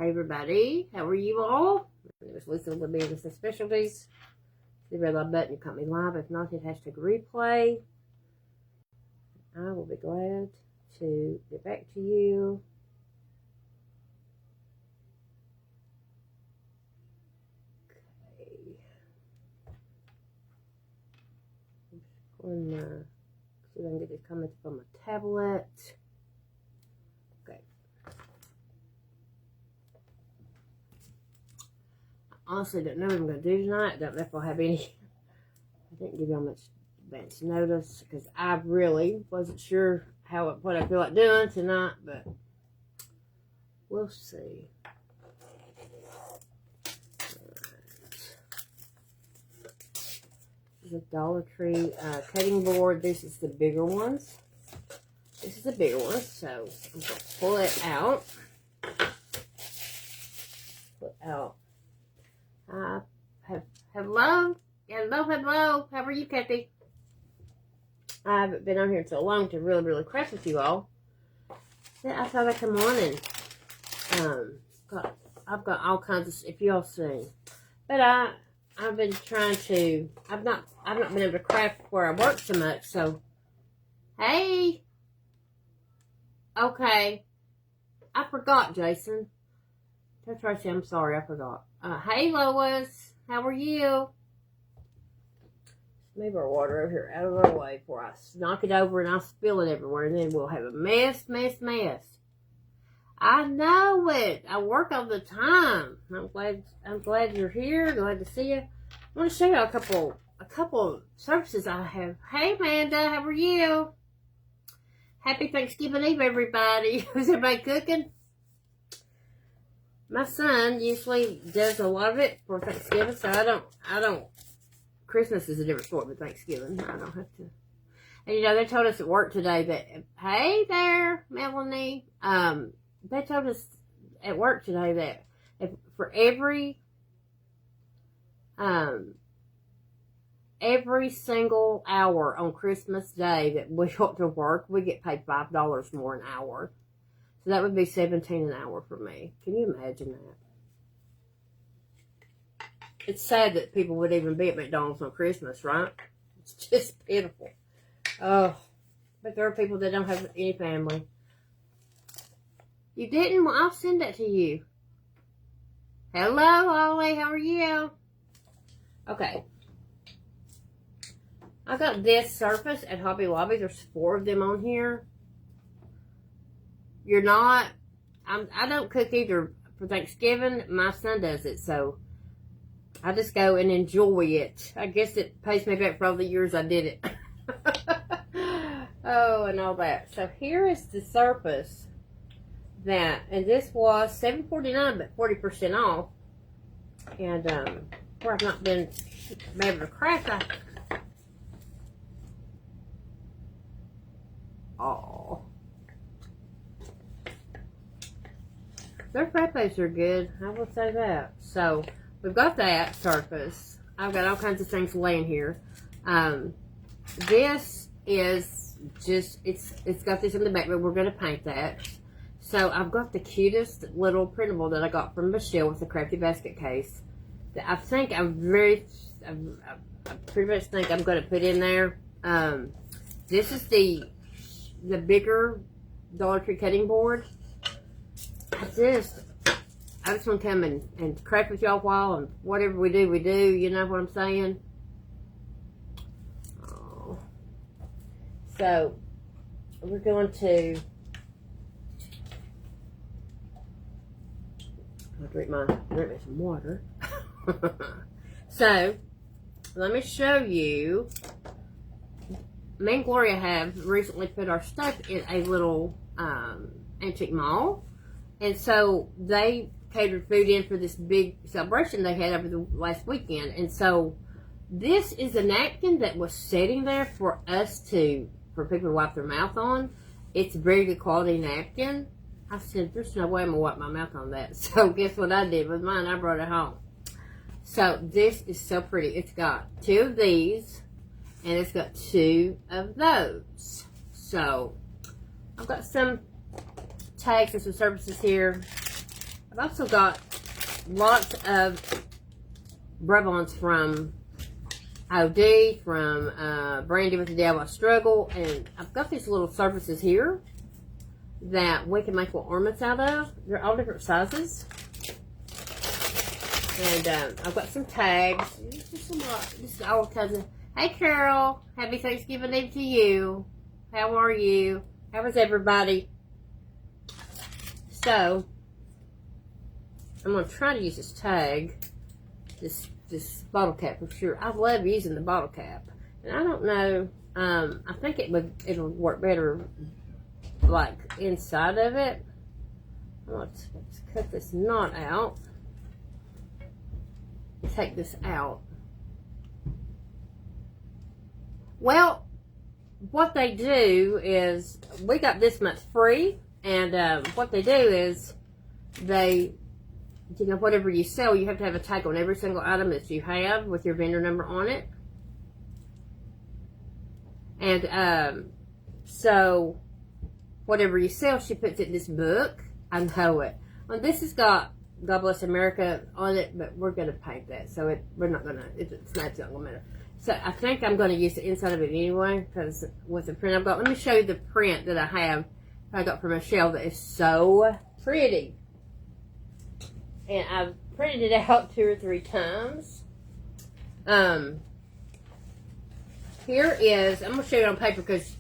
Hey everybody, how are you all? My name is Lisa with Business and Specialties. The red light button, you caught me live. If not, hit hashtag replay. I will be glad to get back to you. Okay. I'm just going to see if I can get these comments from my tablet. Okay. Honestly, don't know what I'm going to do tonight. Don't know if I'll have any. I didn't give y'all much advance notice because I really wasn't sure what I feel like doing tonight, but we'll see. This is a Dollar Tree cutting board. This is the bigger ones. This is the bigger one, so I'm going to pull it out. Pull it out. Hello? Hello. How are you, Kathy? I haven't been on here so long to really craft with you all. So I thought I'd come on and I've got all kinds of, if y'all see. But I've been trying to, I've not been able to craft where I work so much, so hey. Okay. I forgot, Jason. Tell Tracy I'm sorry, I forgot. Hey Lois, how are you? Move our water over here out of our way before I knock it over and I'll spill it everywhere, and then we'll have a mess. I know it. I work all the time. I'm glad you're here. Glad to see you. I want to show you a couple services I have. Hey Amanda, how are you? Happy Thanksgiving Eve, everybody. Is everybody cooking? My son usually does a lot of it for Thanksgiving, so I don't. Christmas is a different story, but Thanksgiving, I don't have to. And you know, they told us at work today that, hey there, Melanie. They told us at work today that for every single hour on Christmas Day that we go to work, we get paid $5 more an hour. So that would be $17 an hour for me. Can you imagine that? It's sad that people would even be at McDonald's on Christmas, right? It's just pitiful. Oh, but there are people that don't have any family. You didn't? Well, I'll send that to you. Hello, Ollie. How are you? Okay. I got this Surface at Hobby Lobby. There's 4 of them on here. You're not. I don't cook either for Thanksgiving. My son does it, so I just go and enjoy it. I guess it pays me back for all the years I did it. Oh, and all that. So here is the Surface that, and this was $7.49, but 40% off. And where I've not been able to craft, oh, their frappes are good. I will say that. So we've got that Surface. I've got all kinds of things laying here. This is just, it's got this in the back, but we're going to paint that. So I've got the cutest little printable that I got from Michelle with the Crafty Basket case. That I think I pretty much think I'm going to put in there. This is the bigger Dollar Tree cutting board. I just want to come and craft with y'all a while, and whatever we do, you know what I'm saying? Oh. So, we're going to, I'll drink me some water. So, let me show you. Me and Gloria have recently put our stuff in a little antique mall. And so they catered food in for this big celebration they had over the last weekend. And so this is a napkin that was sitting there for people to wipe their mouth on. It's a very good quality napkin. I said, there's no way I'm going to wipe my mouth on that. So guess what I did with mine? I brought it home. So this is so pretty. It's got 2 of these, and it's got 2 of those. So I've got some tags and some services here. I've also got lots of Brevons from OD, from Brandy with the DIY Struggle, and I've got these little surfaces here that we can make little ornaments out of. They're all different sizes. And I've got some tags. Just all kinds of, hey Carol, happy Thanksgiving Eve to you. How are you? How is everybody? So, I'm going to try to use this tag, this bottle cap for sure. I love using the bottle cap. And I don't know, I think it'll work better like inside of it. Let's cut this knot out. Take this out. Well, what they do is, we got this much free, and what they do is they, you know, whatever you sell, you have to have a tag on every single item that you have with your vendor number on it. And so whatever you sell, she puts it in this book. I know it. Well, this has got God Bless America on it, but we're going to paint that, so we're not going to, it's not going to matter. So I think I'm going to use the inside of it anyway, because with the print I've got, let me show you the print that I got from Michelle that is so pretty. And I've printed it out 2 or 3 times. Here is, I'm going to show you on paper, because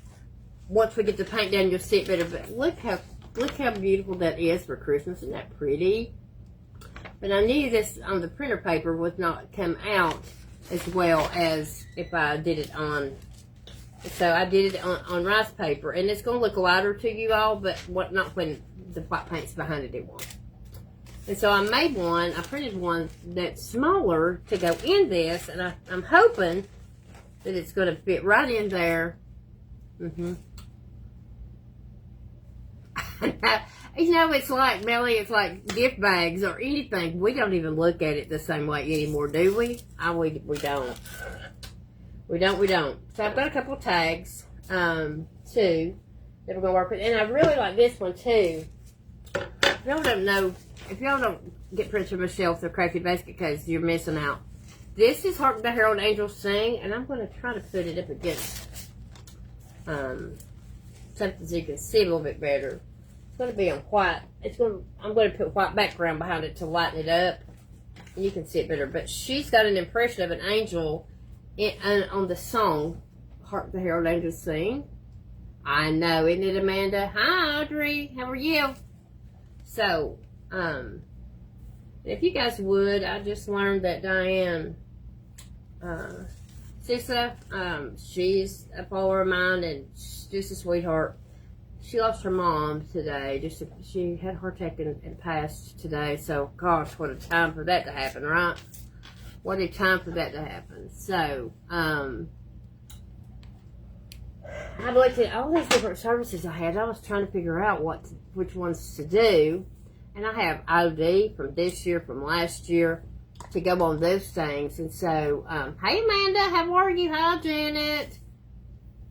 once we get the paint done, you'll see it better, but look how beautiful that is for Christmas. Isn't that pretty? But I knew this on the printer paper would not come out as well as if I did it on, so I did it on rice paper, and it's going to look lighter to you all, but not when the white paint's behind it, it won't. And so I printed one that's smaller to go in this, and I'm hoping that it's going to fit right in there. You know, it's like, Melly, it's like gift bags or anything. We don't even look at it the same way anymore, do we? We don't. We don't. So I've got a couple of tags, too, that we're going to work with. And I really like this one, too. If y'all don't know, if y'all don't get prints from Michelle with the Crafty Basket Case, you're missing out. This is Hark the Herald Angels Sing, and I'm going to try to put it up against something so you can see a little bit better. It's going to be on white. I'm going to put white background behind it to lighten it up, and you can see it better. But she's got an impression of an angel on the song Hark the Herald Angels Sing. I know, isn't it, Amanda? Hi, Audrey. How are you? So, if you guys would, I just learned that Diane Sissa, she's a follower of mine, and she's just a sweetheart. She lost her mom today. She had a heart attack and passed today. So, gosh, what a time for that to happen, right? What a time for that to happen. So, I looked at all these different services I had. I was trying to figure out which ones to do. And I have OD from this year, from last year, to go on those things. And so, hey Amanda, how are you? Hi Janet.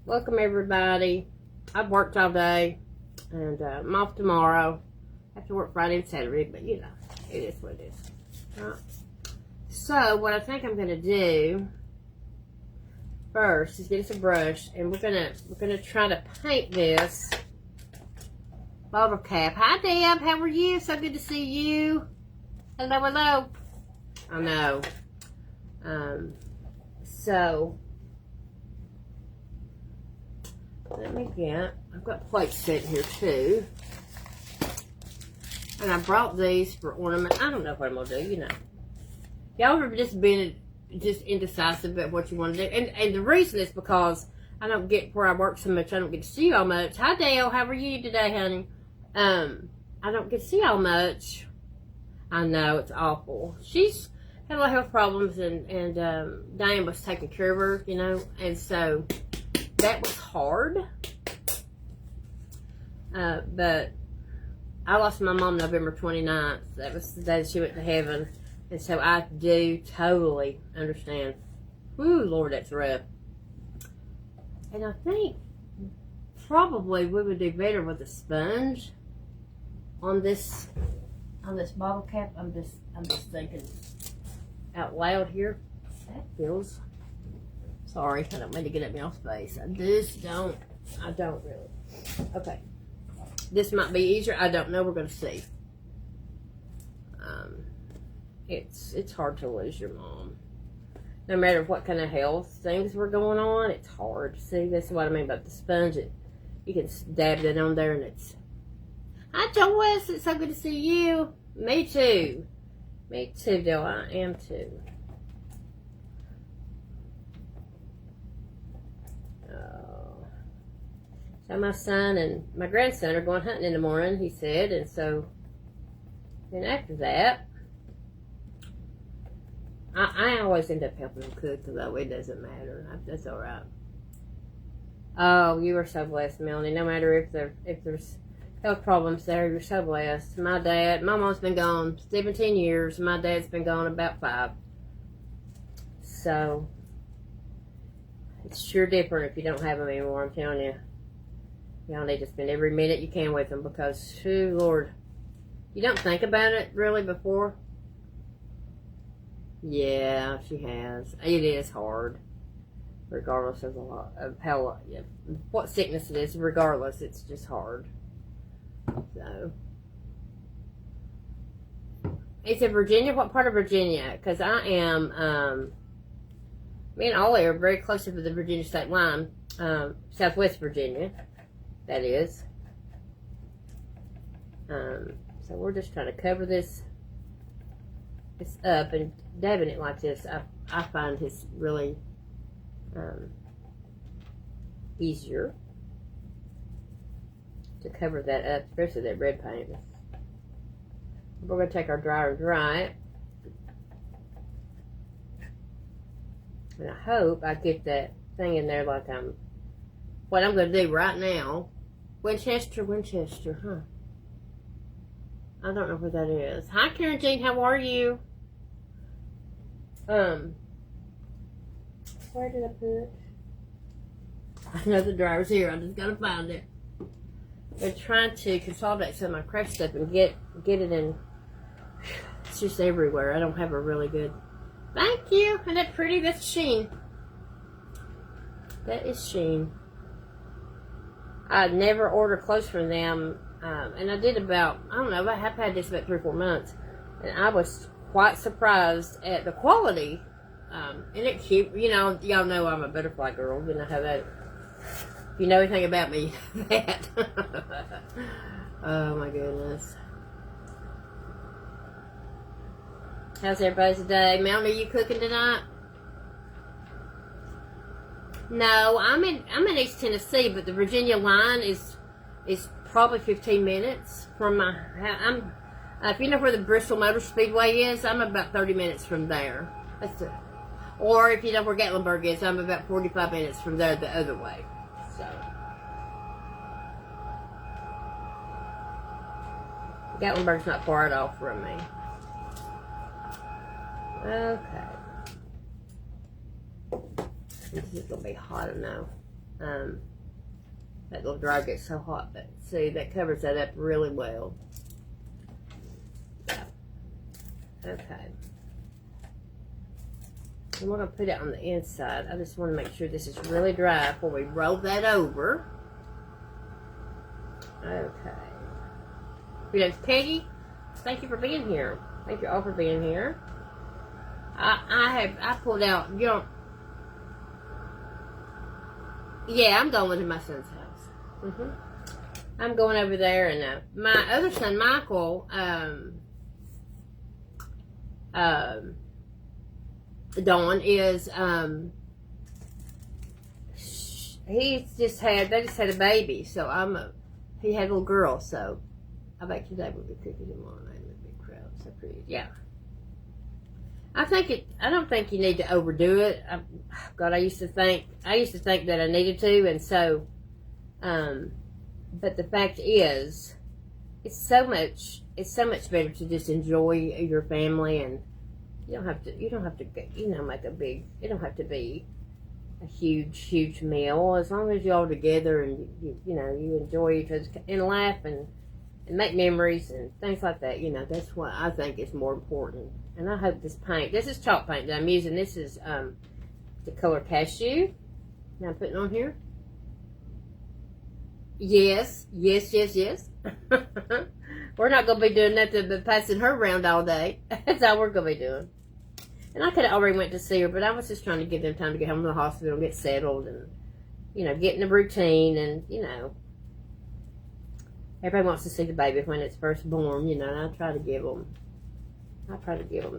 Welcome everybody. I've worked all day, and I'm off tomorrow. I have to work Friday and Saturday, but you know, it is what it is. Right. So, what I think I'm going to do first is get us a brush, and we're gonna try to paint this bottle cap. Hi Deb, how are you? So good to see you. Hello, hello. I know. So let me I've got plates sitting here too. And I brought these for ornament. I don't know what I'm gonna do, you know. Y'all have just been indecisive about what you want to do. And the reason is because I don't get, where I work so much, I don't get to see y'all much. Hi Dale, how are you today, honey? I don't get to see y'all much. I know, it's awful. She's had a lot of health problems, and Diane was taking care of her, you know, and so that was hard. But I lost my mom November 29th. That was the day that she went to heaven. And so I do totally understand. Whew, Lord, that's rough. And I think probably we would do better with a sponge on this on this bottle cap, I'm just thinking out loud here. That feels, sorry, I don't mean to get up y'all's face. I don't really. Okay. This might be easier. I don't know. We're going to see. It's hard to lose your mom. No matter what kind of health things were going on, it's hard. See, that's what I mean about the sponge. You can dab it on there and it's... Hi, Joyce. It's so good to see you. Me too. Me too, Dale. I am too. Oh. So my son and my grandson are going hunting in the morning, he said. And so then after that, I always end up helping them cook, though it doesn't matter. That's all right. Oh, you are so blessed, Melanie. No matter if there's health problems there, you're so blessed. My mom's been gone 17 years. My dad's been gone about 5. So it's sure different if you don't have them anymore. I'm telling you, y'all need to spend every minute you can with them because, oh Lord, you don't think about it really before. Yeah, she has. It is hard, regardless of what sickness it is. Regardless, it's just hard. So, it's in Virginia. What part of Virginia? Because I am. Me and Ollie are very close to the Virginia state line. Southwest Virginia, that is. So we're just trying to cover this. It's up and dabbing it like this. I find it's really easier to cover that up, especially that red paint. We're going to take our dryer and dry it. And I hope I get that thing in there like what I'm going to do right now. Winchester, huh? I don't know where that is. Hi, Karen Jean, how are you? Where did I put? I know the dryer's here. I just gotta find it. I'm trying to consolidate some of my craft stuff and get it in. It's just everywhere. I don't have a really good. Thank you. Isn't that pretty? That's Sheen. That is Sheen. I never order clothes from them, and I did about I've had this about 3 or 4 months, and I was quite surprised at the quality. And it's cute. Y'all know I'm a butterfly girl. You know how that. If you know anything about me, that. Oh my goodness. How's everybody's day? Mount, are you cooking tonight? No, I'm in East Tennessee, but the Virginia line is probably 15 minutes from my house. If you know where the Bristol Motor Speedway is, I'm about 30 minutes from there. That's it. Or if you know where Gatlinburg is, I'm about 45 minutes from there the other way. So, Gatlinburg's not far at all from me. Okay. This is going to be hot enough. That little dryer gets so hot, but see, that covers that up really well. Yeah. Okay. And we're going to put it on the inside. I just want to make sure this is really dry before we roll that over. Okay. Greetings, Peggy. Thank you for being here. Thank you all for being here. I pulled out, yeah, I'm going to my son's house. I'm going over there, and my other son, Michael, Dawn is, they just had a baby, so he had a little girl, so I bet today we'll be cooking tomorrow night in a big crowd. So pretty, yeah. I don't think you need to overdo it. I used to think that I needed to, and so, but the fact is, it's so much better to just enjoy your family, and you don't have to make a big, it don't have to be a huge meal, as long as you're all together and you enjoy each other and laugh and and make memories and things like that. You know, that's what I think is more important. And I hope this paint, this is chalk paint that I'm using. This is the color Cashew. Now I'm putting on here. Yes, yes, yes, yes. We're not going to be doing nothing but passing her around all day. That's all we're going to be doing. And I could have already went to see her, but I was just trying to give them time to get home from the hospital and get settled and, you know, get in the routine. And, you know, everybody wants to see the baby when it's first born, you know, and I try to give them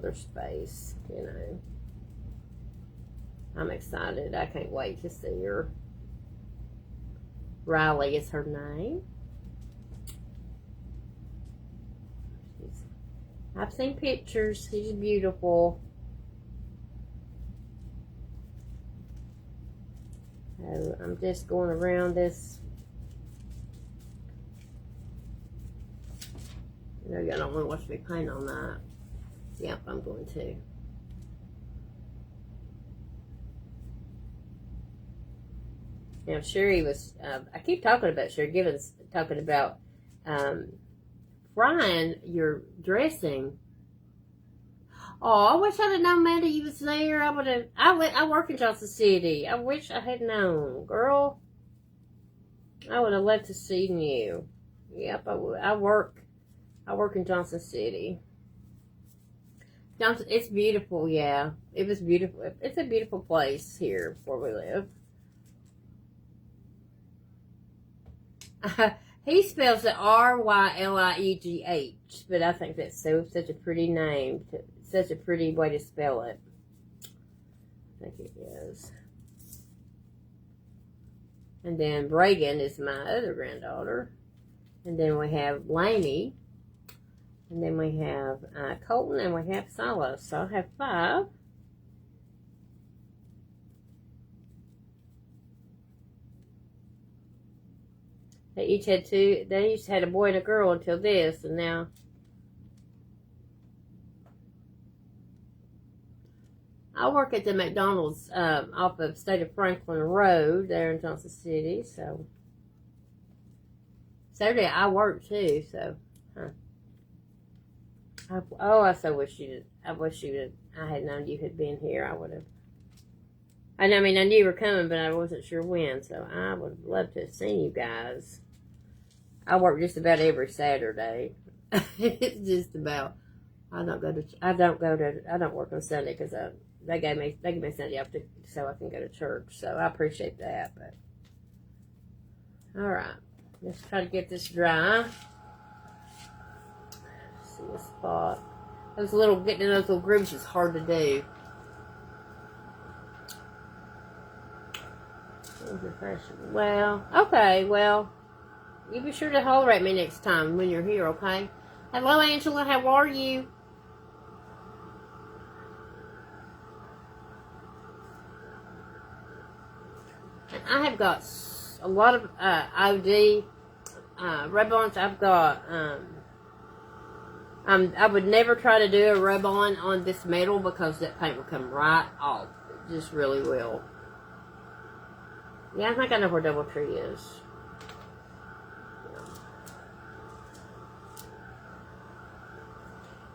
their space, you know. I'm excited. I can't wait to see her. Riley is her name. I've seen pictures. She's beautiful. So I'm just going around this. You know, y'all don't want to watch me paint on that. Yep, I'm going to. Now, Sherry was, I keep talking about Sherry Givens, talking about frying your dressing. Oh, I wish I'd have known, Amanda, you was there. I would have, I work in Johnson City. I wish I had known, girl. I would have loved to seen you. Yep, I would. I work in Johnson City. Johnson, it's beautiful, yeah. It was beautiful. It's a beautiful place here where we live. He spells it Ryliegh, but I think that's such a pretty name, such a pretty way to spell it. I think it is. And then Reagan is my other granddaughter. And then we have Lainey. And then we have Colton, and we have Silas. So I have 5. They each had 2. They each had a boy and a girl until this, and now I work at the McDonald's off of State of Franklin Road there in Johnson City. So Saturday I work too. So, I so wish you did. I wish you did. I had known you had been here. I would have. I mean, I knew you were coming, but I wasn't sure when. So I would love to have seen you guys. I work just about every Saturday. It's just about. I don't work on Sunday because they gave me Sunday off so I can go to church. So I appreciate that. But all right, let's try to get this dry. See a spot. Getting in those little grooves is hard to do. Well, okay, well, you be sure to holler at me next time when you're here, okay? Hello, Angela, how are you? And I have got a lot of OD rub-ons. I've got, I would never try to do a rub-on on this metal because that paint will come right off. It just really will. Yeah, I think I know where Doubletree is.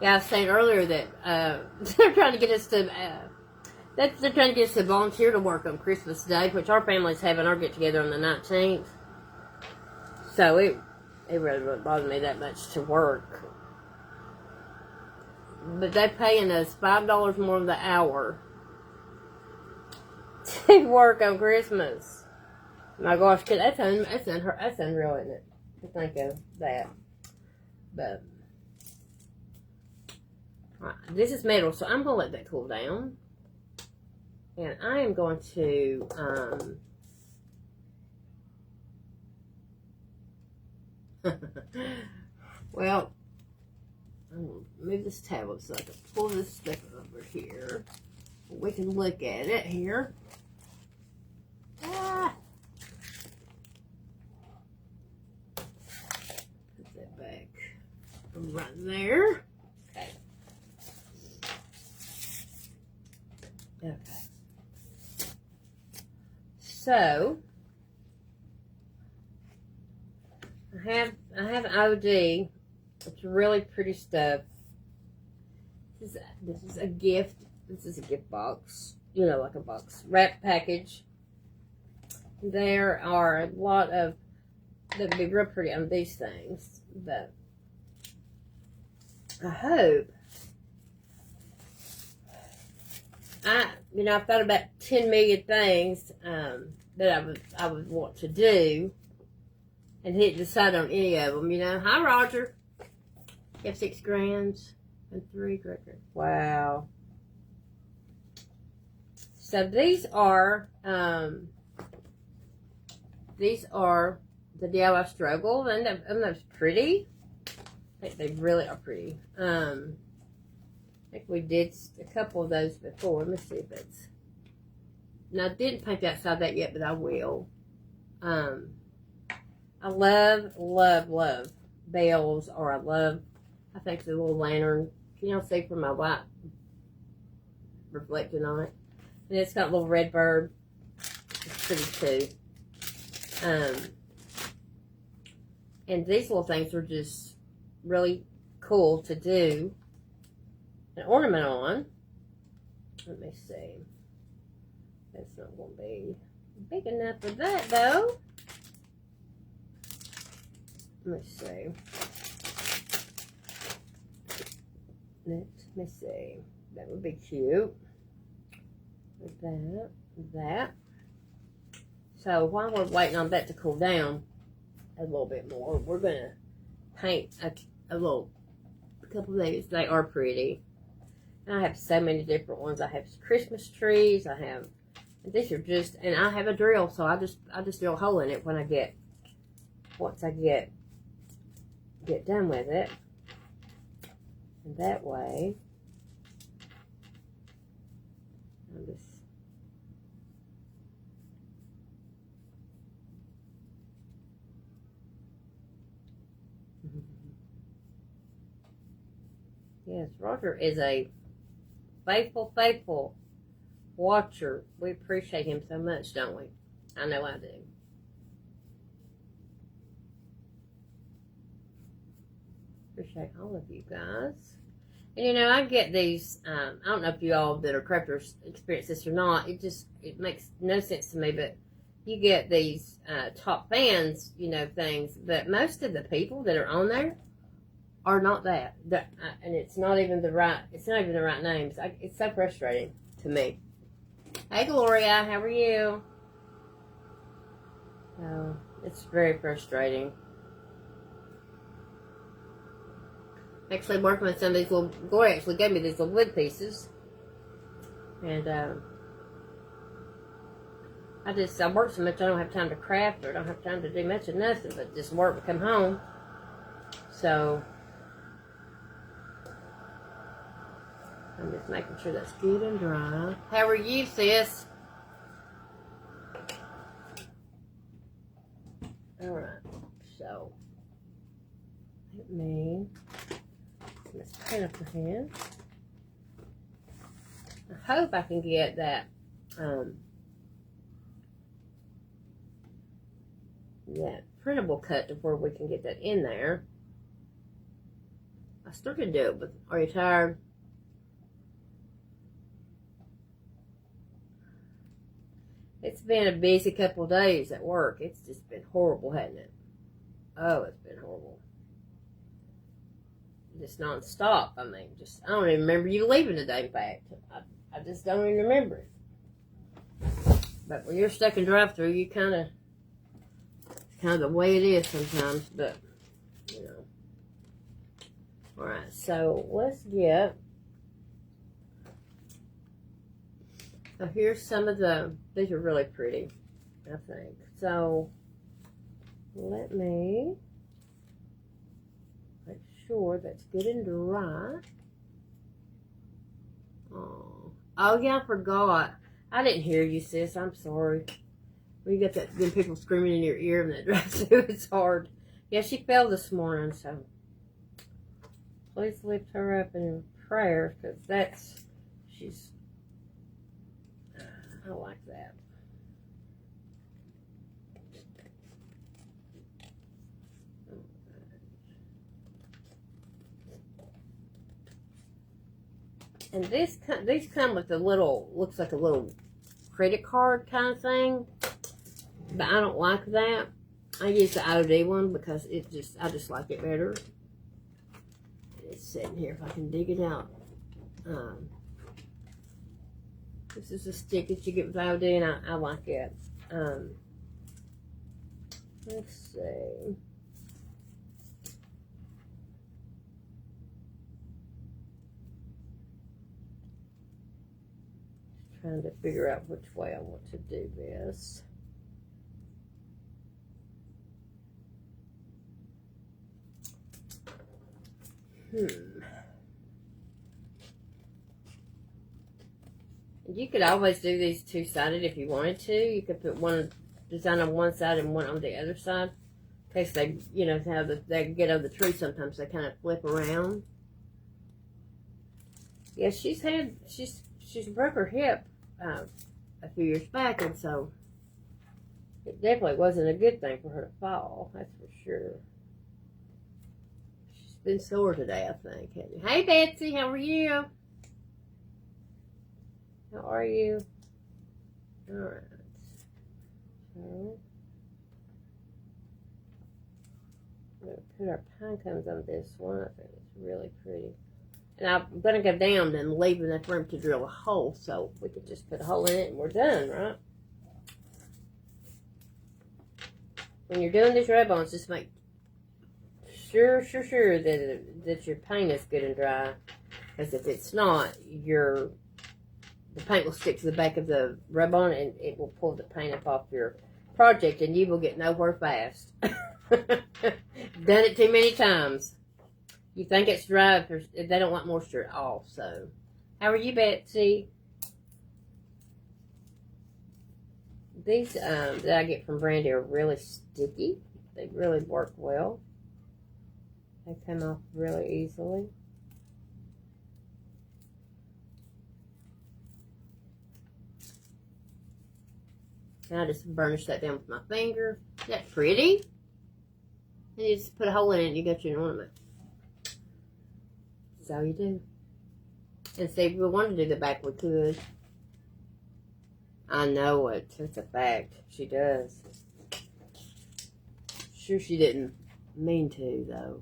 Yeah, I was saying earlier that they're trying to get us to they're trying to get us to volunteer to work on Christmas Day, which our family's having our get together on the 19th. So it really wouldn't bother me that much to work. But they're paying us $5 more the hour to work on Christmas. My gosh, that's unreal, isn't it? To think of that. But this is metal, so I'm going to let that cool down. And I am going to well, I'm going to move this tablet so I can pull this stuff over here. We can look at it here. Put that back right there. Okay. Okay. So, I I have an OD. It's really pretty stuff. This is a gift. This is a gift box. You know, like a box wrap package. There are a lot of that would be real pretty on these things, but I hope I've thought about 10 million things that I would want to do, and didn't decide on any of them. Hi Roger. You have 6 grands and 3 great. Wow. So these are the DIY struggle, and those pretty. I think they really are pretty. I think we did a couple of those before. Let me see if it's. Now I didn't paint the outside of that yet, but I will. I love bells, or I think the little lantern. Can y'all see from my light reflecting on it? And it's got a little red bird. It's pretty too. And these little things are just really cool to do an ornament on. Let me see. That's not going to be big enough for that, though. Let me see. Let me see. That would be cute. With that. So while we're waiting on that to cool down a little bit more, we're going to paint a couple of these. They are pretty. And I have so many different ones. I have Christmas trees. These are just, and I have a drill, so I just drill a hole in it once I get done with it. And that way, I'm just, yes, Roger is a faithful watcher. We appreciate him so much, don't we? I know I do. Appreciate all of you guys. And I get these, I don't know if you all that are crafters experience this or not. It makes no sense to me, but you get these top fans, things, but most of the people that are on there are not that. And it's not even the right names. It's so frustrating to me. Hey Gloria, how are you? Oh, it's very frustrating. Actually working with some of these little, Gloria actually gave me these little wood pieces. And I work so much I don't have time to craft, or don't have time to do much of nothing but just work and come home. So I'm just making sure that's good and dry. How are you, sis? Alright, so let me let's paint up the hand. I hope I can get that that printable cut to where we can get that in there. I still can do it, but are you tired? It's been a busy couple of days at work. It's just been horrible, hasn't it? Oh, it's been horrible. Just non-stop. I don't even remember you leaving today, in fact. I just don't even remember it. But when you're stuck in drive-thru, it's kind of the way it is sometimes, but, Alright, so let's get, so here's some of these are really pretty, I think. So, let me make sure that's good and dry. Oh yeah, I forgot. I didn't hear you, sis. I'm sorry. When you get them people screaming in your ear and that drives through, it's hard. Yeah, she fell this morning, so please lift her up in prayer, because I like that. And these come with a little, looks like a little credit card kind of thing. But I don't like that. I use the OD one because I just like it better. It's sitting here if I can dig it out. This is a stick that you get with OD, and I like it. Let's see. Trying to figure out which way I want to do this. You could always do these two-sided if you wanted to. You could put one design on one side and one on the other side. In case they, you know, they get over the tree, sometimes they kind of flip around. Yeah, she's broke her hip a few years back, and so it definitely wasn't a good thing for her to fall. That's for sure. She's been sore today, I think. Hey, Betsy, how are you? How are you? All right. So, I'm going to put our pine cones on this one. I think it's really pretty. And I'm going to go down and leave enough room to drill a hole, so we could just put a hole in it and we're done, right? When you're doing these rub-ons, just make sure that your paint is good and dry. Because if it's not, the paint will stick to the back of the rub-on and it will pull the paint up off your project and you will get nowhere fast. Done it too many times. You think it's dry if they don't want moisture at all. So, how are you, Betsy? These that I get from Brandy are really sticky. They really work well. They come off really easily. And I just burnish that down with my finger. Is that pretty? And you just put a hole in it and you got your ornament. That's all you do. And see, if we wanted to do the back, we could. I know it. It's a fact. She does. Sure she didn't mean to, though.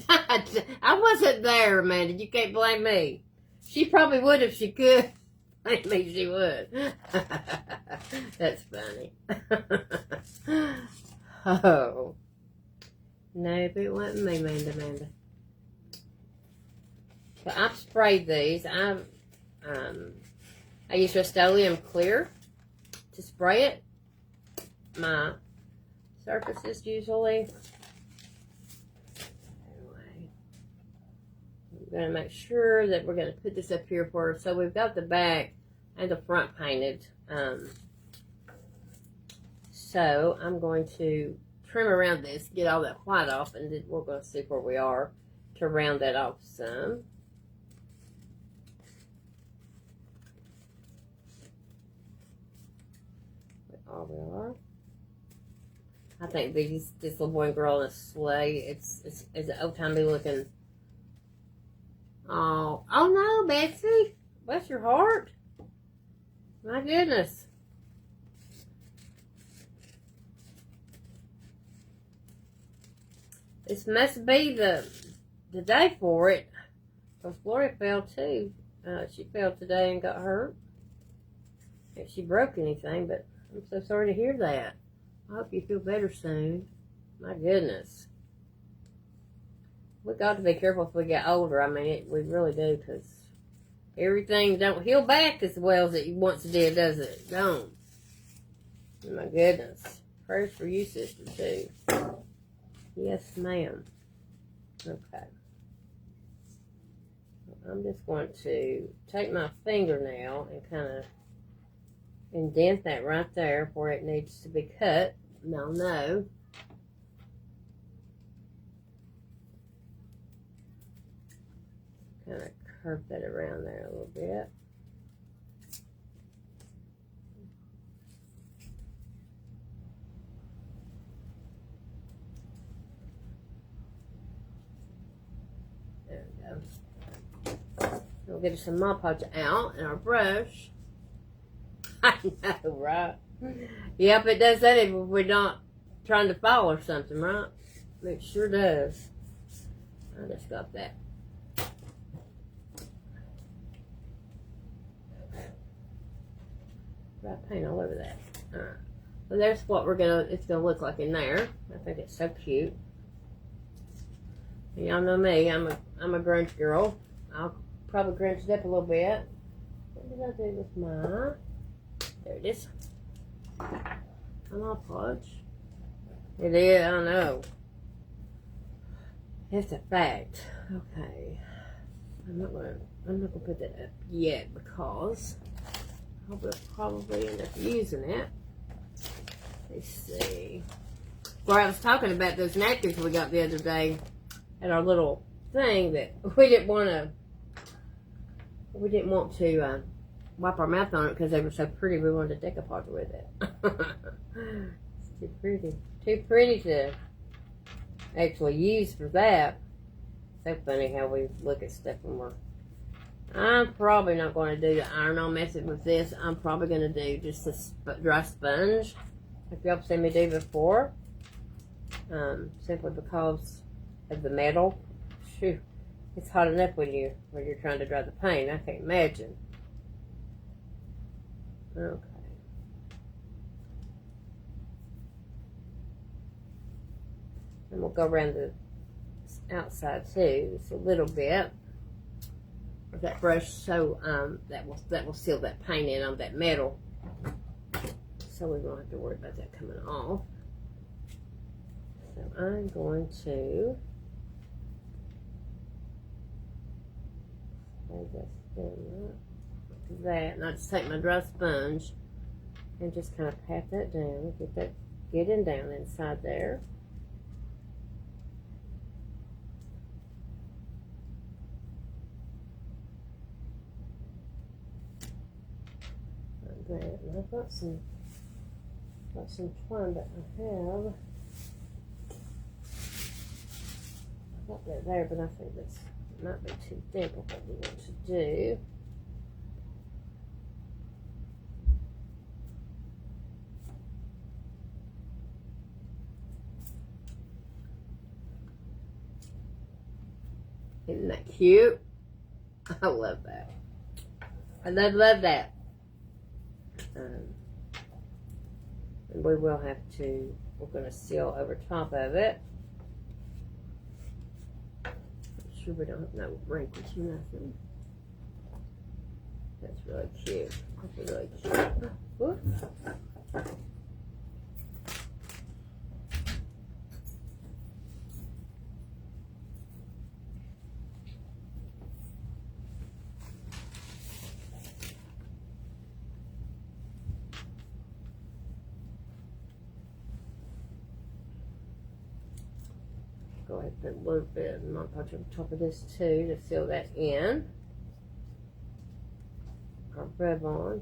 I wasn't there, Amanda. You can't blame me. She probably would if she could. I mean, she would. That's funny. Oh. No, it wasn't me, Amanda. So I've sprayed these. I use Rust-Oleum Clear to spray it. My surfaces usually. Anyway, I'm going to make sure that we're going to put this up here for her. So we've got the back and the front painted. So I'm going to trim around this, get all that white off, and then we're going to see where we are to round that off some. All we are. I think this little boy and girl in a sleigh. It's an old timey looking. Oh no, Betsy! Bless your heart. My goodness. This must be the day for it. Because Gloria fell too. She fell today and got hurt. If she broke anything, but I'm so sorry to hear that. I hope you feel better soon. My goodness. We got to be careful if we get older. I mean, we really do, because everything don't heal back as well as it once did, does it? Don't. My goodness. Prayers for you, sister, too. Yes, ma'am. Okay. I'm just going to take my fingernail and kind of indent that right there where it needs to be cut. No. Kind of curve that around there a little bit. There we go. We'll get some Mod Podge out and our brush. I know, right? Yep, it does that if we're not trying to fall or something, right? It sure does. I just got that. Dry paint all over that. Alright. So there's what it's gonna look like in there. I think it's so cute. And y'all know me, I'm a grunge girl. I'll probably grunge it up a little bit. What did I do with my, there it is. Mod Podge. It is, I know. It's a fact. Okay. I'm not gonna put that up yet because I will probably end up using it. Let's see. Well, I was talking about those napkins we got the other day at our little thing that we didn't want to wipe our mouth on it because they were so pretty. We wanted to decoupage with it. It's too pretty. Too pretty to actually use for that. So funny how we look at stuff when we're... I'm probably not going to do the iron-on method with this. I'm probably going to do just a dry sponge, like y'all seen me do before. Simply because of the metal. Shoot, it's hot enough when you're trying to dry the paint. I can't imagine. Okay. And we'll go around the outside too, just a little bit with that brush, so that will seal that paint in on that metal, so we won't have to worry about that coming off. So I'm going to that, and I just take my dry sponge and just kind of pat that down, get that getting down inside there. Like that. And I've got some twine, but I've got that there, but I think that's might be too damp of what we want to do. Isn't that cute? I love that. I love that. And we will have to, we're going to seal over top of it. Make sure we don't have no wrinkles or nothing. That's really cute. That's really cute. Whoop. Go ahead and put a little bit of Mod Podge on top of this too to seal that in. Our rub on.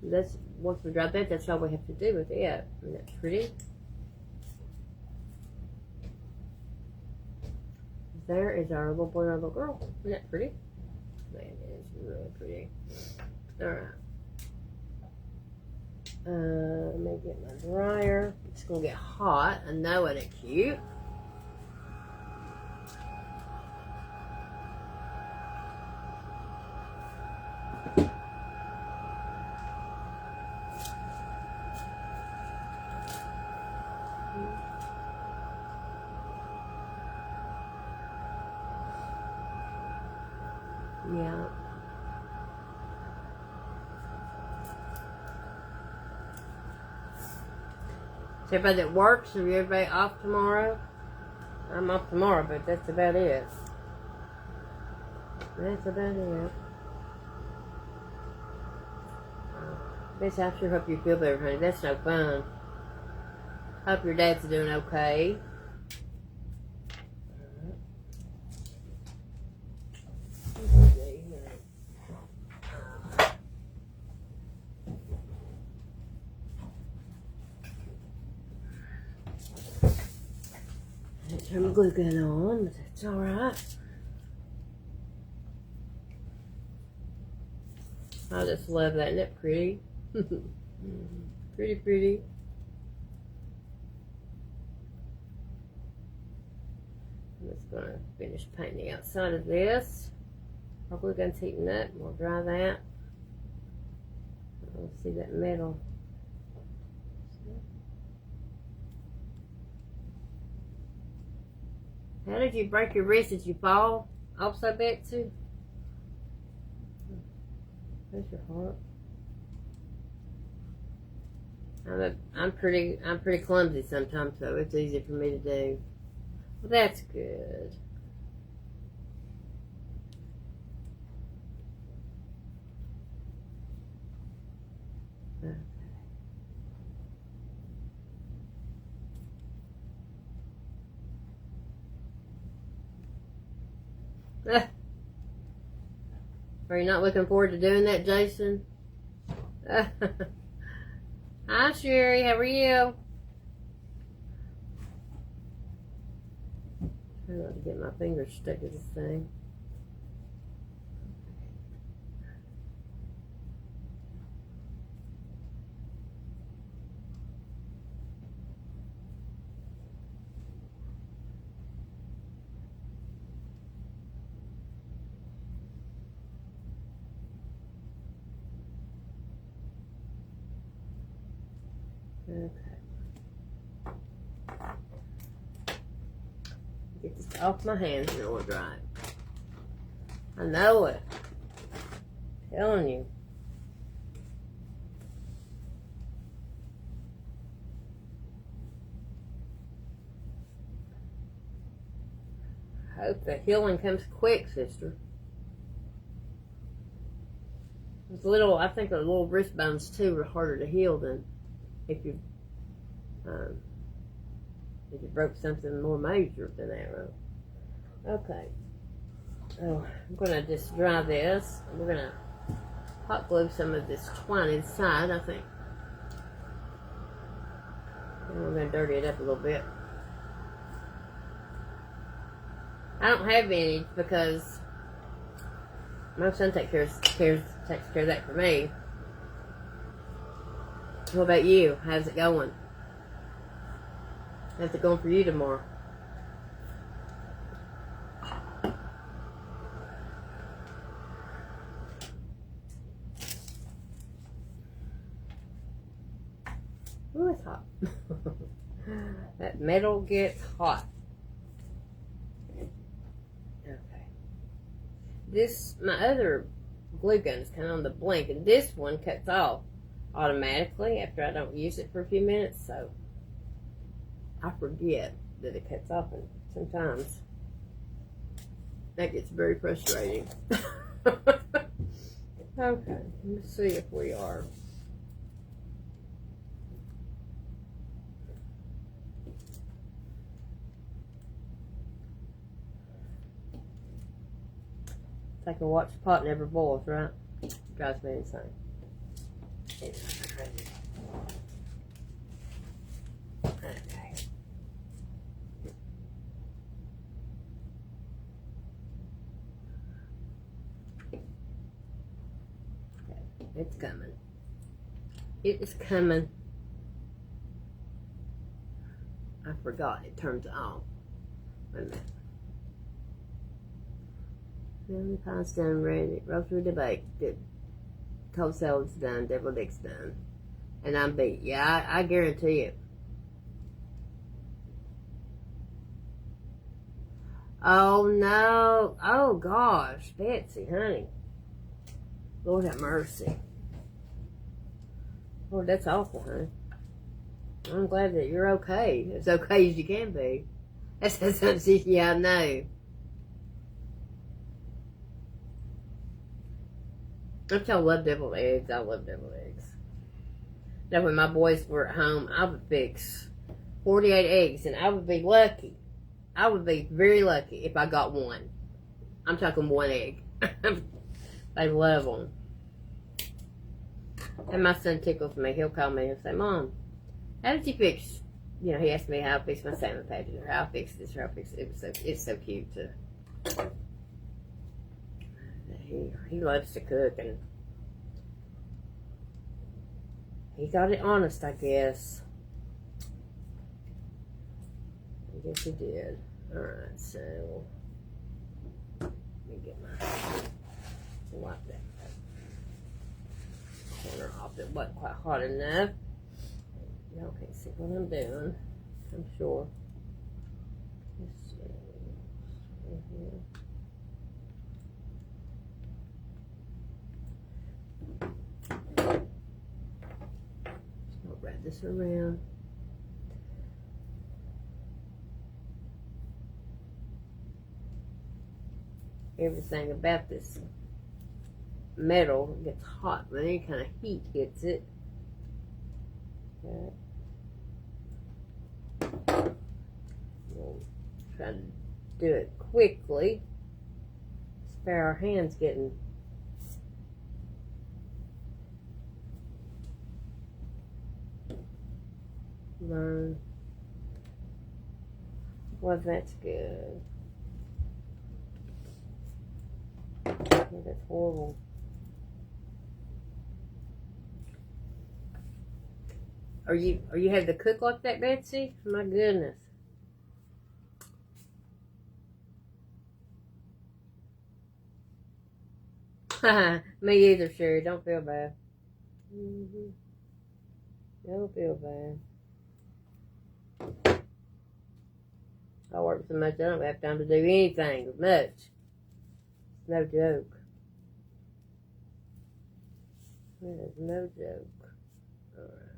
So that's, once we dry that, that's all we have to do with it. Isn't that pretty? There is our little boy and our little girl. Isn't that pretty? Man, it is really pretty. Alright. Let me get my dryer. It's gonna get hot. I know it ain't cute. Yeah. So everybody that works, are everybody off tomorrow? I'm off tomorrow, but that's about it. That's about it. Bitch, I sure hope you feel better, honey. That's no fun. Hope your dad's doing okay. Turn my glue gun on, but that's alright. I just love that. Isn't it pretty? Pretty, pretty. I'm just going to finish painting the outside of this. Our glue gun's heating up. We'll dry that. Let's see that metal. How did you break your wrist? Did you fall also, Betsy? There's your heart. I'm pretty clumsy sometimes, so it's easy for me to do. Well, that's good. Okay. Are you not looking forward to doing that, Jason? Hi, Sherry. How are you? Try not to get my fingers stuck in this thing. Okay. Get this off my hands and it'll dry. I know it. I'm telling you. I hope the healing comes quick, sister. It's I think the little wrist bones too are harder to heal than if you broke something more major than that. Okay. Oh, I'm gonna just dry this. We're gonna hot glue some of this twine inside, I think. And we're gonna dirty it up a little bit. I don't have any because my son takes care of that for me. What about you? How's it going? How's it going for you tomorrow? Ooh, it's hot. That metal gets hot. Okay. My other glue gun is kind of on the blink, and this one cuts off automatically after I don't use it for a few minutes, so I forget that it cuts off, and sometimes that gets very frustrating. Okay, let's see if we are. It's like a watch pot never boils, right? Drives me insane. Okay. It's coming. It is coming. I forgot it turns on. Wait a minute. Family pie's done, ready. Roasted the bake. Cold salad's done. Deviled eggs done. And I'm beat. Yeah, I guarantee it. Oh no. Oh gosh. Betsy, honey. Lord have mercy. Lord, that's awful, honey. I'm glad that you're okay. As okay as you can be. That's something, yeah, I know. Don't y'all love deviled eggs? I love deviled eggs. Now, when my boys were at home, I would fix 48 eggs, and I would be lucky. I would be very lucky if I got one. I'm talking one egg. They love them. And my son tickles me. He'll call me and say, Mom, how did you fix, he asked me how I fix my salmon patties, or how I fix this, or how I fix it. It's so cute too. He loves to cook, and He got it honest, I guess. I guess he did. Alright, so let me get my wipe that corner off. It wasn't quite hot enough. Y'all can't see what I'm doing, I'm sure. Let's see. Right here. Just gonna wrap this around. Everything about this metal gets hot when any kind of heat hits it. Okay. We'll try to do it quickly. Spare our hands getting burned. Well, that's good. Oh, that's horrible. Are you having to cook like that, Betsy? My goodness. Me either, Sherry. Don't feel bad. Don't feel bad. I work so much I don't have time to do anything much. It's no joke. That is no joke. Alright.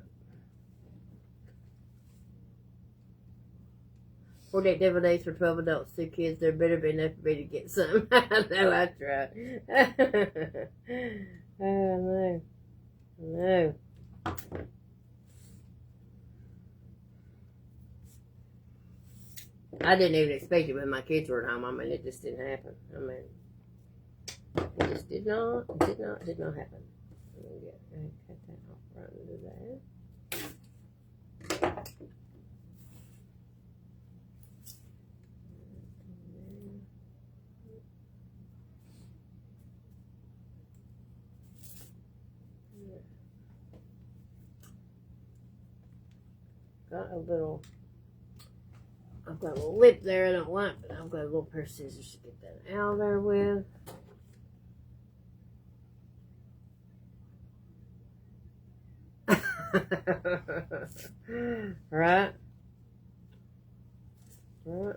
48 devil days for 12 adults, 2 kids. There better be enough for me to get some. I know, I tried. Oh, no. I didn't even expect it when my kids were at home. I mean, it just didn't happen. I mean, it just did not happen. Let me cut that off right under there. I've got a little lip there I don't want, but I've got a little pair of scissors to get that out of there with. Right? Right.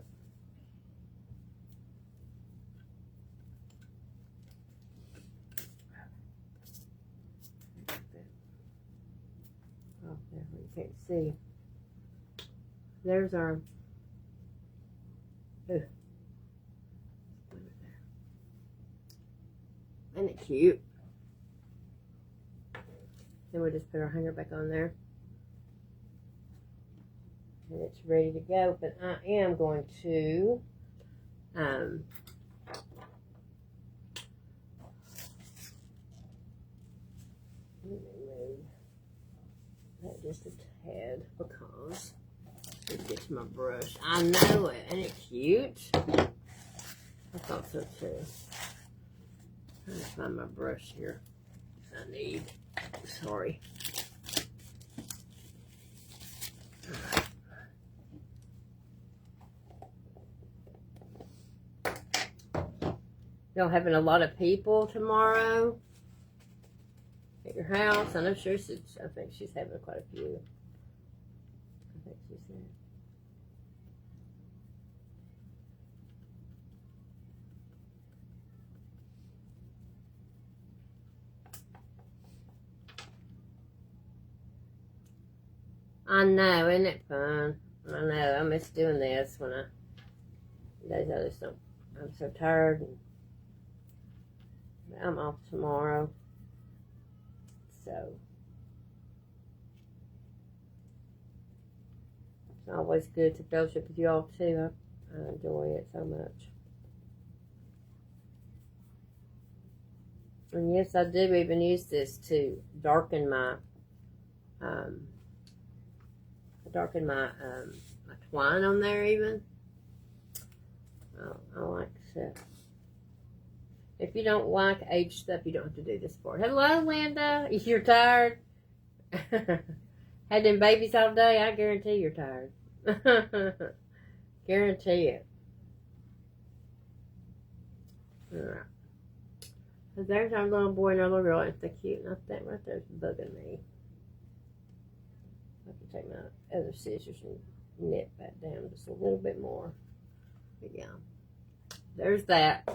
Oh, there you can't see. There's our. Isn't it cute? Then we'll just put our hanger back on there. And it's ready to go. But I am going to let me move that just a tad because it gets my brush. I know it. Isn't it cute? I thought so too. I'm trying to find my brush here. I need. Sorry. Y'all having a lot of people tomorrow at your house? I know I think she's having quite a few. I think she said. I know, isn't it fun? I know, I miss doing this when days I just don't, I'm so tired. And I'm off tomorrow. So, it's always good to fellowship with y'all too. I enjoy it so much. And yes, I do even use this to darken my my twine on there even. I like to. If you don't like age stuff, you don't have to do this for it. Hello, Linda. If you're tired, Had them babies all day, I guarantee you're tired. Guarantee it. Alright. So there's our little boy and our little girl. It's so cute. Now that right there's bugging me. I can take my other scissors and knit that down just a little bit more. But yeah. There's that.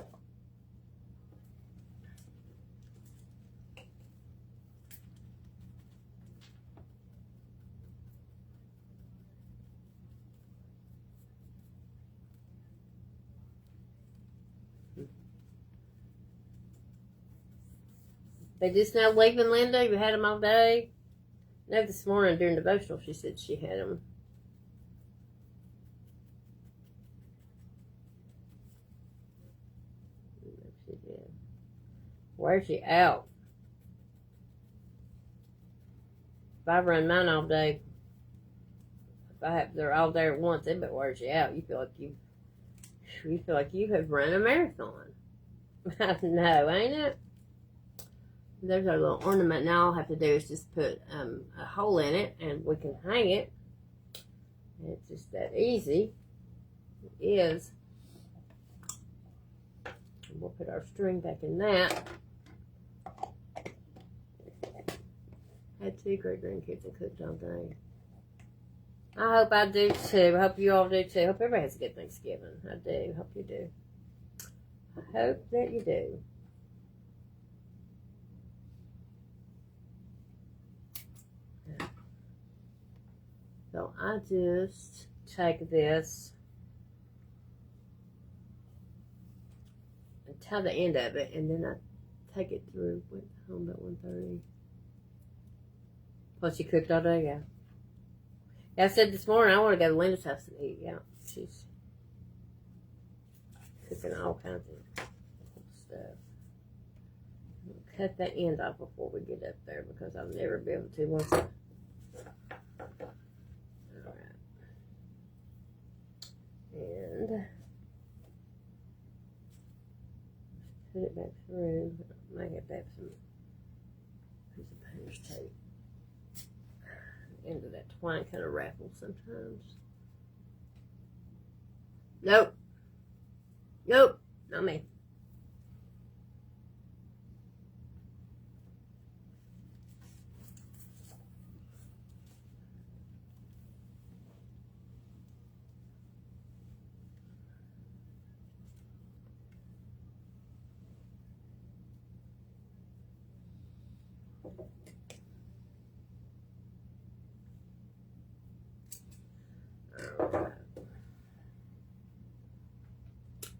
They just now leaving, Linda. You had them all day. No, this morning during devotional, she said she had them. She did. Where's she out? If I run mine all day, if I have they're all there at once, they bet where's she out? You feel like you have run a marathon. I know, ain't it? There's our little ornament. Now all I have to do is just put a hole in it and we can hang it. And it's just that easy. It is. And we'll put our string back in that. Had 2 great grandkids and cooked all day. I hope I do too. I hope you all do too. I hope everybody has a good Thanksgiving. I do. Hope you do. I hope that you do. So I just take this and tie the end of it, and then I take it through. Went home about 1:30. Plus, she cooked all day, yeah. I said this morning I want to go to Linda's house and eat. Yeah, she's cooking all kinds of stuff. I'll cut that end off before we get up there because I'll never be able to once. And put it back through. I might have to have some piece of painter's tape. The end of that twine kind of raffles sometimes. Nope. Nope. Not me.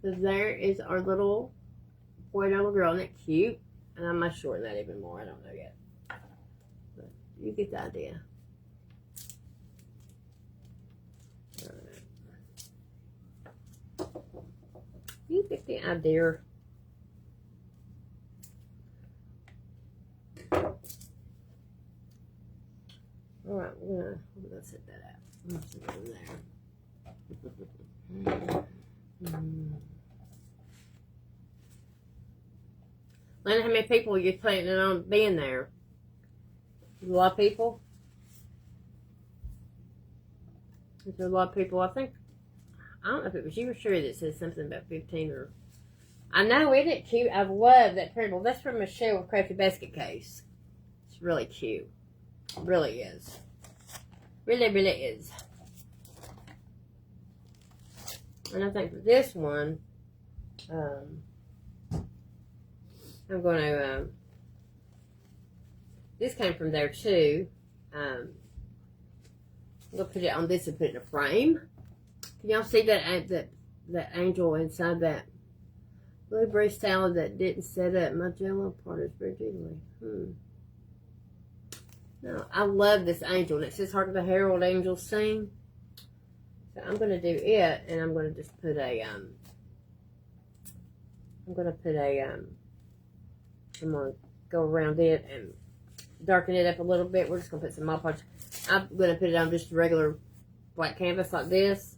So there is our little boy and little girl. Isn't it cute? And I might shorten that even more. I don't know yet. But you get the idea. You get the idea. Alright, we're gonna set that out. I'm gonna set that in there. Lena, how many people are you planning on being there? A lot of people? Is there a lot of people? I think, I don't know if it was you or Sherry that said something about 15 or... I know, isn't it cute? I love that printable. That's from Michelle with Crafty Basket Case. It's really cute. It really is. Really, really is. And I think for this one, I'm going to, this came from there too. I'm going to put it on this and put it in a frame. Can y'all see that angel inside that blueberry salad that didn't set up? My jello part is very jiggly. No, I love this angel. And it says Heart of the Herald Angels Sing. So I'm going to do it, and I'm going to just put a, I'm going to go around it and darken it up a little bit. We're just going to put some Mod Podge. I'm going to put it on just regular black canvas like this.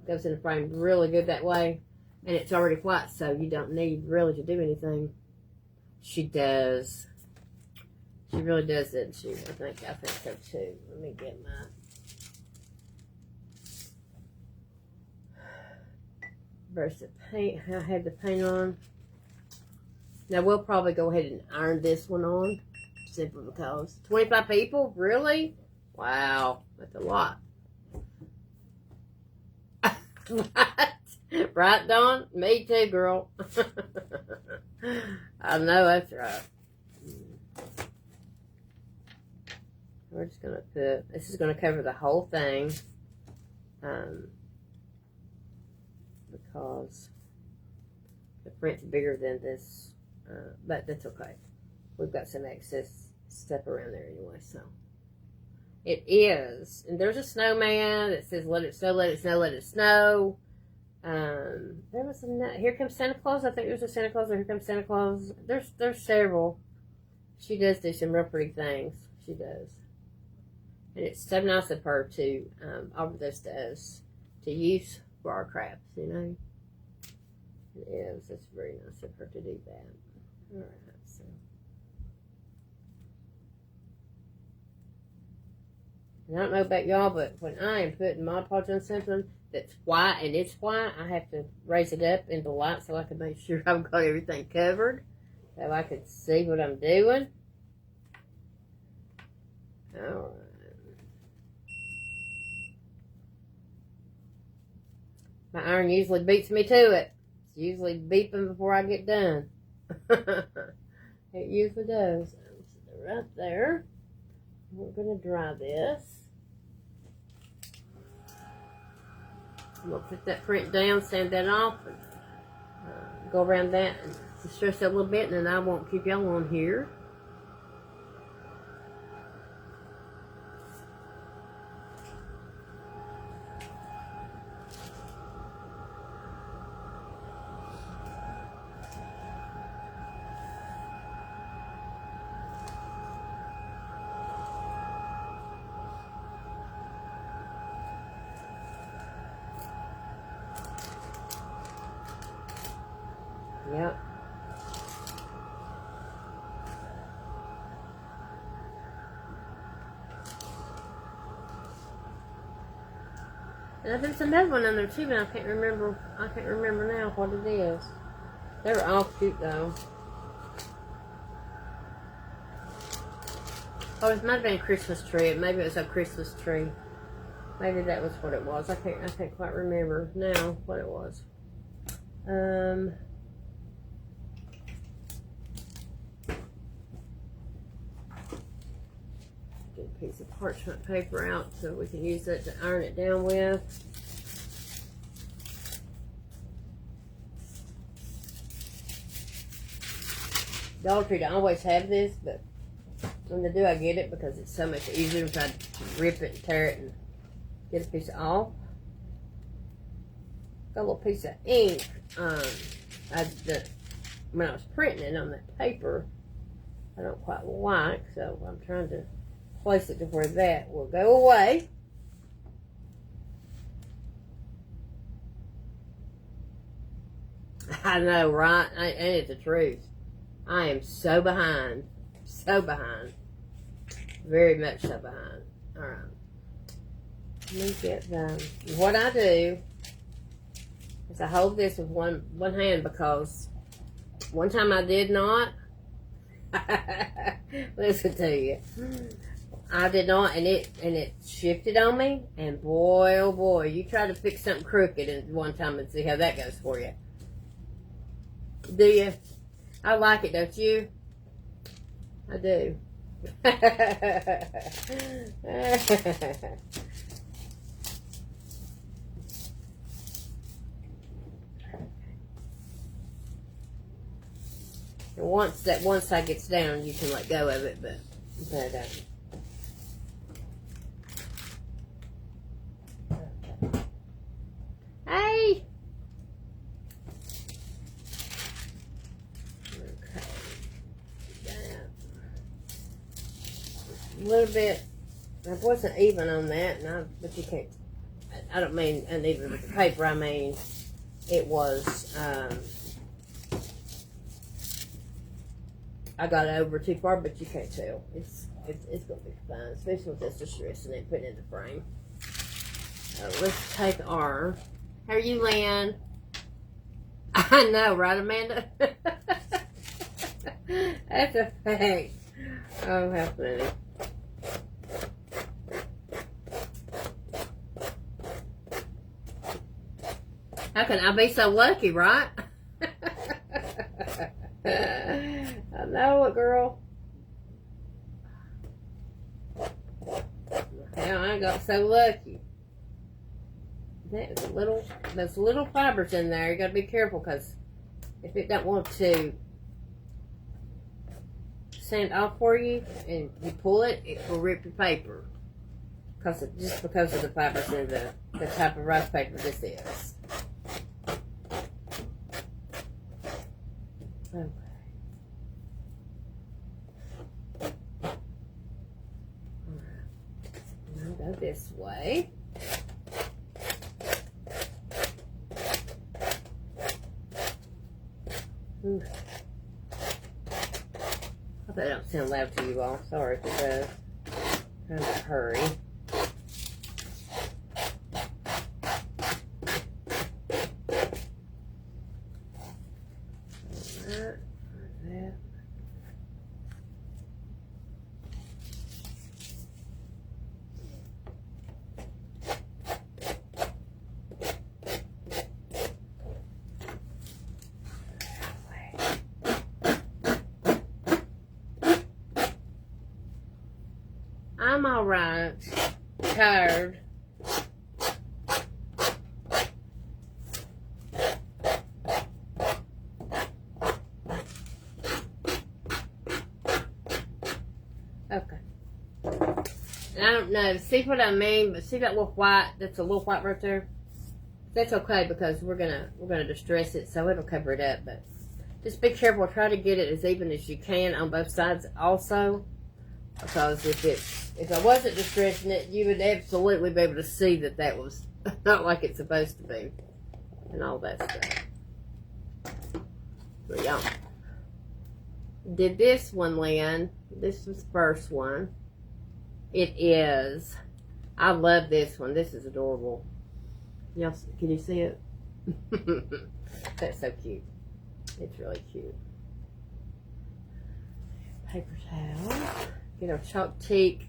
Goes in the frame really good that way. And it's already white, so you don't need really to do anything. She does. She really does, doesn't she? I think so too. Let me get my brush of paint. I had the paint on. Now we'll probably go ahead and iron this one on, simply because 25 people, really? Wow, that's a lot. Right, Dawn? Me too, girl. I know that's right. We're just gonna put. This is gonna cover the whole thing, because the print's bigger than this. But that's okay. We've got some excess stuff around there anyway, so. It is. And there's a snowman that says, let it snow, let it snow, let it snow. There was a, Here Comes Santa Claus. I think there's a Santa Claus or Here Comes Santa Claus. There's several. She does do some real pretty things. She does. And it's so nice of her to offer this to us to use for our crafts, you know. It is. It's very nice of her to do that. Alright, so. And I don't know about y'all, but when I am putting Mod Podge on something that's white and it's white, I have to raise it up in the light so I can make sure I've got everything covered, so I can see what I'm doing. Alright. My iron usually beats me to it. It's usually beeping before I get done. It usually does. So right there. We're going to dry this. I'm going to put that print down, sand that off, and go around that and stretch that a little bit, and then I won't keep y'all on here. Yep. And there's another one on there too, but I can't remember now what it is. They were all cute though. Oh, it might have been a Christmas tree. Maybe it was a Christmas tree. Maybe that was what it was. I can't quite remember now what it was. Get a piece of parchment paper out so we can use that to iron it down with. Dollar Tree don't always have this, but when they do, I get it because it's so much easier if I rip it and tear it and get a piece off. Got a little piece of ink. When I was printing it on that paper, I don't quite like, so I'm trying to place it to where that will go away. I know, right? And it's the truth. I am so behind. So behind. Very much so behind. Alright. Let me get them. What I do is I hold this with one hand because one time I did not. Listen to you. I did not, and it shifted on me, and boy, oh boy, you try to fix something crooked at one time and see how that goes for you. Do you? I like it, don't you? I do. And once that one side gets down, you can let go of it, but hey. Okay. A little bit. I wasn't even on that, but you can't. I don't mean uneven with the paper. I mean it was. I got it over too far, but you can't tell. It's gonna be fine, especially with this distress and then putting it in the frame. Let's take our. How are you, Lynn? I know, right, Amanda? That's a fact. Oh, how funny. How can I be so lucky, right? I know it, girl. How I got so lucky. There's little fibers in there. You gotta be careful, because if it don't want to sand off for you and you pull it, it will rip your paper. Just because of the fibers in the type of rice paper this is. Okay. Alright. Now go this way. Ooh. I hope that don't sound loud to you all. Sorry if it does. I'm trying to hurry. I'm alright. Tired. Okay. And I don't know. See what I mean? But see that little white? That's a little white right there. That's okay, because we're gonna distress it, so it'll cover it up. But just be careful. Try to get it as even as you can on both sides, also. Because if I wasn't distressing it, you would absolutely be able to see that was not like it's supposed to be. And all that stuff. But yeah. Did this one, Lynn. This was the first one. It is. I love this one. This is adorable. Y'all, can you see it? That's so cute. It's really cute. Paper towel. Get our chalk teak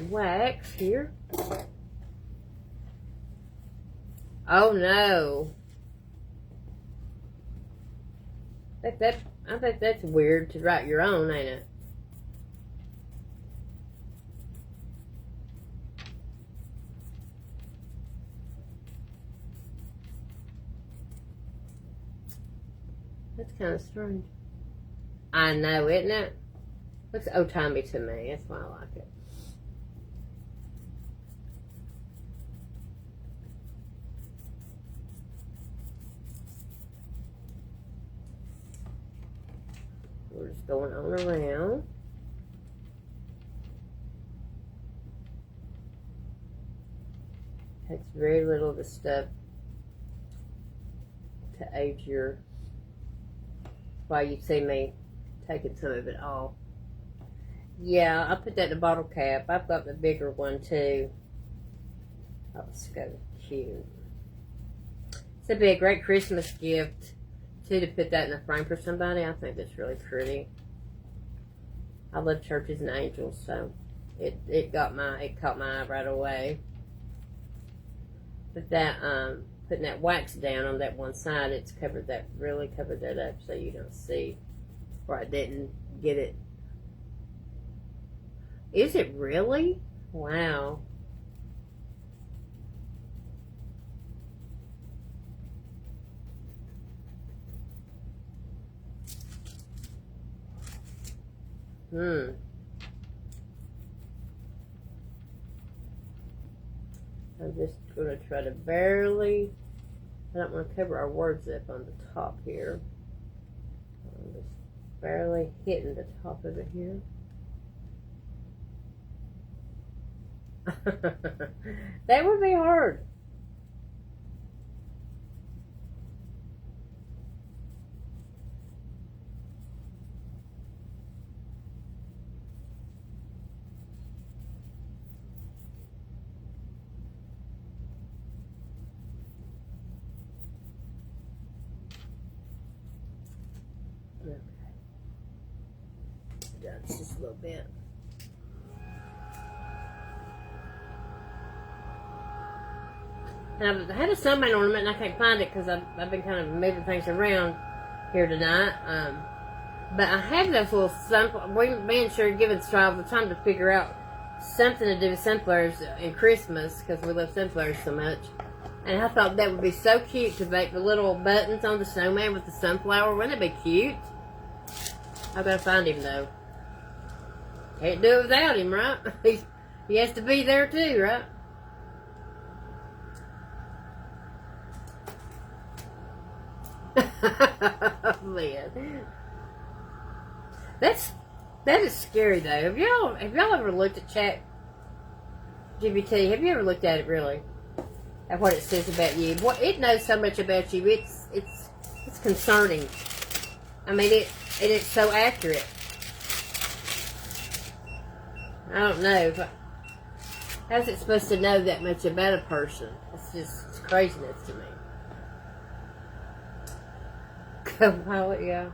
wax here. Oh no. I bet that's weird to write your own, ain't it? That's kind of strange. I know, isn't it? Looks old-timey to me. That's why I like it. We're just going on around. Takes very little of the stuff to age your. Why you see me taking some of it off. Yeah, I put that in a bottle cap. I've got the bigger one too. Oh, it's so cute. This would be a great Christmas gift too, to put that in a frame for somebody. I think that's really pretty. I love churches and angels, so it caught my eye right away. But that putting that wax down on that one side, it's really covered that up, so you don't see where I didn't get it. Is it really? Wow. I'm just going to try to barely, I don't want to cover our words up on the top here. I'm just barely hitting the top of it here. That would be hard. Okay. Just a little bit. Now, I had a snowman ornament and I can't find it because I've been kind of moving things around here tonight. But I have those little sunflowers. Me and Sherry Gibbons try all the time to figure out something to do with sunflowers in Christmas because we love sunflowers so much. And I thought that would be so cute to make the little buttons on the snowman with the sunflower. Wouldn't it be cute? I've got to find him though. Can't do it without him, right? He has to be there too, right? Oh, man. That is scary though. Have y'all ever looked at Chat GPT? Have you ever looked at it really? At what it says about you? What it knows so much about you. It's concerning. I mean it's so accurate. I don't know. How's it supposed to know that much about a person? It's craziness to me. Copilot, yeah.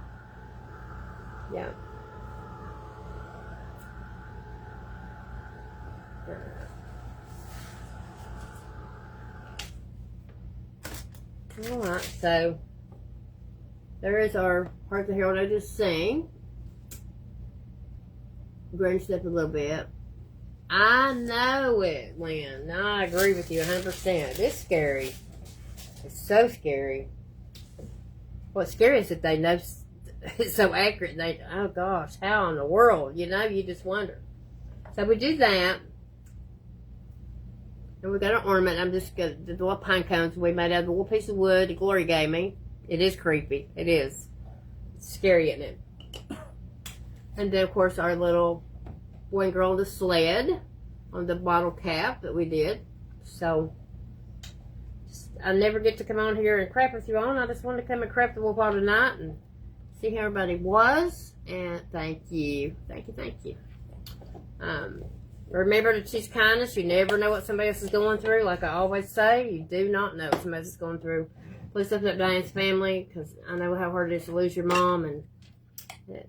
Yeah. Alright, so there is our Hark the Herald I just sang. Grinched up a little bit. I know it, Lynn. No, I agree with you 100%. It's scary. It's so scary. What's scary is that they know it's so accurate. Oh gosh, how in the world? You know, you just wonder. So we do that. And we got an ornament. I'm just going to, the little pine cones we made out of the little piece of wood that Glory gave me. It is creepy. It is. It's scary, isn't it? And then, of course, our little boy and girl on the sled on the bottle cap that we did. So, I never get to come on here and crap with you on. I just wanted to come and crap the wolf all tonight and see how everybody was. And thank you. Thank you, thank you. Remember to choose kindness. You never know what somebody else is going through. Like I always say, you do not know what somebody else is going through. Please lift up Diane's family, because I know how hard it is to lose your mom, and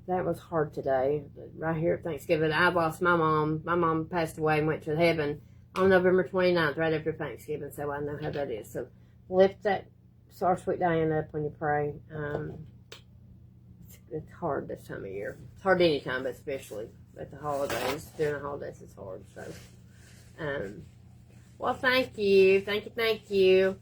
that was hard today. Right here at Thanksgiving, I lost my mom. My mom passed away and went to heaven on November 29th, right after Thanksgiving, so I know how that is. So lift that our sweet Diane up when you pray. It's hard this time of year. It's hard any time, but especially at the holidays. During the holidays, it's hard. So, well, thank you. Thank you.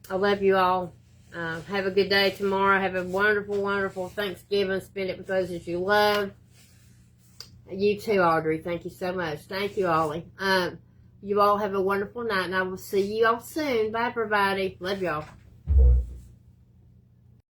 I love you all. Have a good day tomorrow. Have a wonderful, wonderful Thanksgiving. Spend it with those that you love. You too, Audrey. Thank you so much. Thank you, Ollie. You all have a wonderful night, and I will see you all soon. Bye, everybody. Love y'all.